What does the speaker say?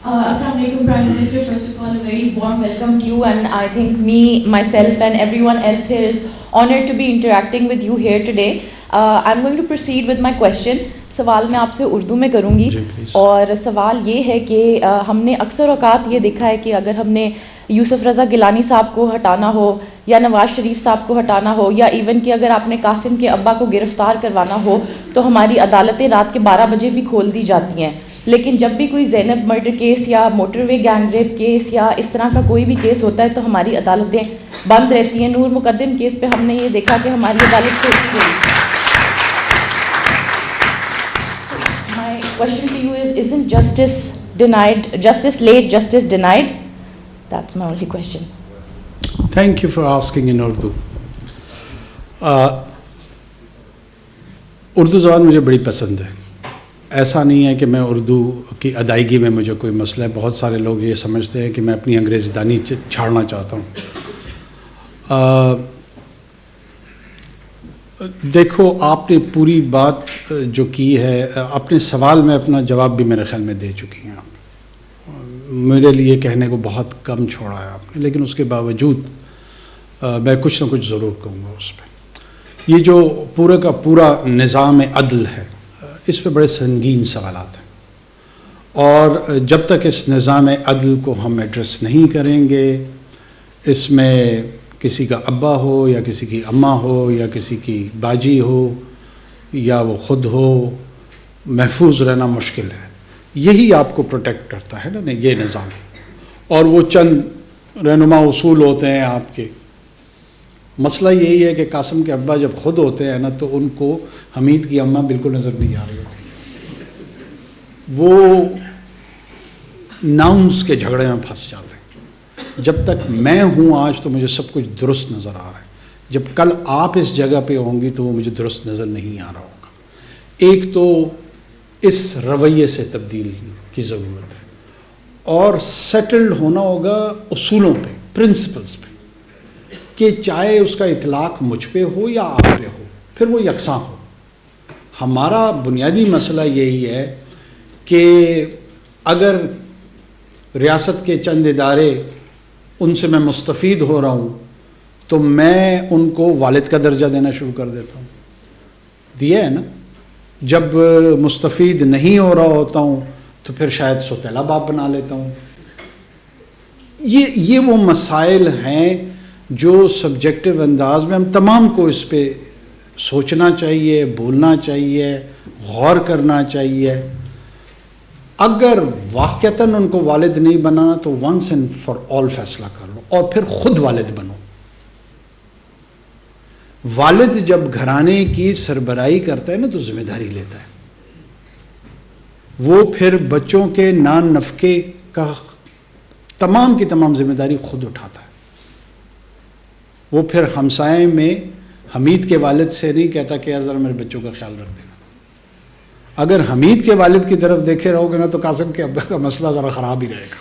Assalamu alaikum, Prime Minister. First of all, a very warm welcome to you, and I think me, myself, and everyone else here is honored to be interacting with you here today. I'm going to proceed with my question. سوال میں آپ سے اردو میں کروں گی، اور سوال یہ ہے کہ ہم نے اکثر اوقات یہ دیکھا ہے کہ اگر ہم نے یوسف رضا گیلانی صاحب کو ہٹانا ہو یا نواز شریف صاحب کو ہٹانا ہو، یا ایون کہ اگر آپ نے قاسم کے ابا کو گرفتار کروانا ہو تو ہماری عدالتیں رات کے 12 بجے بھی کھول دی جاتی ہیں. لیکن جب بھی کوئی زینب مرڈر کیس یا موٹر وے گینگ ریپ کیس یا اس طرح کا کوئی بھی کیس ہوتا ہے تو ہماری عدالتیں بند رہتی ہیں. نور مقدم کیس پہ ہم نے یہ دیکھا کہ ہماری عدالت کھولی گئی. My question to you is, isn't justice denied, justice late, justice denied? That's my only question. Thank you for asking in Urdu. Urdu زبان مجھے بڑی پسند ہے. ایسا نہیں ہے کہ میں اردو کی ادائیگی میں مجھے کوئی مسئلہ ہے. بہت سارے لوگ یہ سمجھتے ہیں کہ میں اپنی انگریزی دانی چھاڑنا چاہتا ہوں. دیکھو، آپ نے پوری بات جو کی ہے، اپنے سوال میں اپنا جواب بھی میرے خیال میں دے چکی ہیں آپ. میرے لیے کہنے کو بہت کم چھوڑا ہے آپ نے، لیکن اس کے باوجود میں کچھ نہ کچھ ضرور کہوں گا اس پہ. یہ جو پورا کا پورا نظام عدل ہے، اس پہ بڑے سنگین سوالات ہیں، اور جب تک اس نظام عدل کو ہم ایڈریس نہیں کریں گے، اس میں کسی کا ابا ہو یا کسی کی اماں ہو یا کسی کی باجی ہو یا وہ خود ہو، محفوظ رہنا مشکل ہے. یہی آپ کو پروٹیکٹ کرتا ہے نا یہ نظام. اور وہ چند رہنما اصول ہوتے ہیں آپ کے. مسئلہ یہی ہے کہ قاسم کے ابا جب خود ہوتے ہیں نا تو ان کو حمید کی اماں بالکل نظر نہیں آ رہی ہوتی. وہ ناؤنس کے جھگڑے میں پھنس جاتے ہیں. جب تک میں ہوں آج تو مجھے سب کچھ درست نظر آ رہا ہے، جب کل آپ اس جگہ پہ ہوں گی تو وہ مجھے درست نظر نہیں آ رہا ہوگا. ایک تو اس رویے سے تبدیل کی ضرورت ہے، اور سیٹلڈ ہونا ہوگا اصولوں پہ، پرنسپلز پہ، کہ چاہے اس کا اطلاق مجھ پہ ہو یا آپ پہ ہو، پھر وہ یکساں ہو. ہمارا بنیادی مسئلہ یہی ہے کہ اگر ریاست کے چند ادارے، ان سے میں مستفید ہو رہا ہوں تو میں ان کو والد کا درجہ دینا شروع کر دیتا ہوں. دیا ہے نا. جب مستفید نہیں ہو رہا ہوتا ہوں تو پھر شاید سوتیلا باپ بنا لیتا ہوں. یہ وہ مسائل ہیں جو سبجیکٹو انداز میں ہم تمام کو اس پہ سوچنا چاہیے، بولنا چاہیے، غور کرنا چاہیے. اگر واقعتاً ان کو والد نہیں بنانا تو ونس اینڈ فار آل فیصلہ کر لو اور پھر خود والد بنو. والد جب گھرانے کی سربراہی کرتا ہے نا تو ذمہ داری لیتا ہے. وہ پھر بچوں کے نان نفقے کا تمام کی تمام ذمہ داری خود اٹھاتا ہے. وہ پھر ہمسائے میں حمید کے والد سے نہیں کہتا کہ یار ذرا میرے بچوں کا خیال رکھ دینا. اگر حمید کے والد کی طرف دیکھے رہو گے نا تو قاسم کے ابا کا مسئلہ ذرا خراب ہی رہے گا.